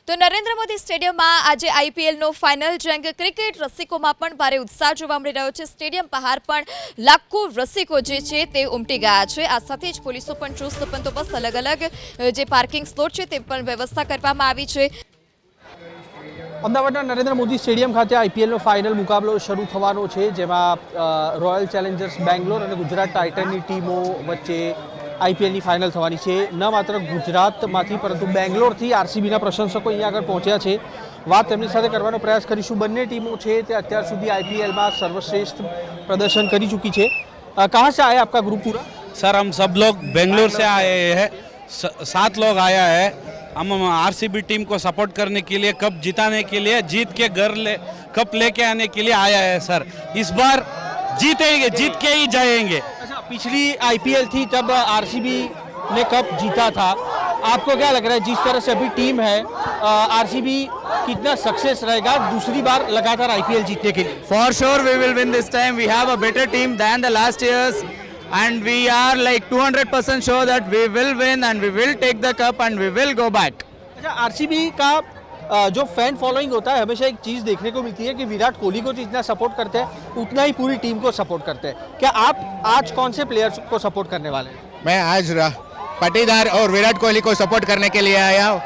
તો નરેન્દ્ર મોદી સ્ટેડિયમમાં આજે આઈપીએલનો ફાઇનલ જંગ ક્રિકેટ રસિકોમાં પણ ભારે ઉત્સાહ જોવા મળી રહ્યો છે। સ્ટેડિયમ બહાર પણ લાખો રસિકો જે છે તે ઉમટી ગયા છે। આ સાથે જ પોલીસો પણ ચુસ્ત બંદોબસ્ત અલગ અલગ જે પાર્કિંગ સ્લોટ છે તે પણ વ્યવસ્થા કરવામાં આવી છે। અમદાવાદના નરેન્દ્ર મોદી સ્ટેડિયમ ખાતે આઈપીએલનો ફાઇનલ મુકાબલો શરૂ થવાનો છે, જેમાં રોયલ ચેલેન્જર્સ બેંગ્લોર અને ગુજરાત ટાઇટનની ટીમો વચ્ચે આઈપીએલની ફાઇનલ થવાની છે। ન માત્ર ગુજરાતમાંથી પરંતુ બેંગ્લોરથી આરસીબીના પ્રશંસકો અહીંયા આગળ પહોંચ્યા છે। વાત તેમની સાથે કરવાનો પ્રયાસ કરીશું। બંને ટીમો છે તે અત્યાર સુધી આઈपीएलમાં સર્વશ્રેષ્ઠ प्रदर्शन કરી ચૂકી છે। कहाँ से आया आपका ग्रुप पूरा? सर हम सब लोग बेंगलोर से आए हैं, 7 लोग आया है। हम आरसीबी टीम को सपोर्ट करने के लिए, कप जिताने के लिए, जीत के कप लेके आने के लिए आया है सर। इस बार जीतेंगे, जीत के ही जाएंगे। अच्छा, पिछली आईपीएल थी तब आरसीबी ने कप जीता था। आपको क्या लग रहा है जिस तरह से अभी टीम है, आरसीबी कितना सक्सेस रहेगा दूसरी बार लगातार आईपीएल जीतने के लिए? For sure we will win this time. We have a better team than the last years and we are like 200% sure that we will win and we will take the cup and we will go back. अच्छा, RCB का जो fan following होता है, हमेशा एक चीज़ देखने को मिलती है कि विराट कोहली को जितना सपोर्ट करते हैं उतना ही पूरी टीम को सपोर्ट करते हैं। क्या आप आज कौन से प्लेयर्स को सपोर्ट करने वाले हैं? मैं आज पाटीदार और विराट कोहली को सपोर्ट करने के लिए आया हूँ।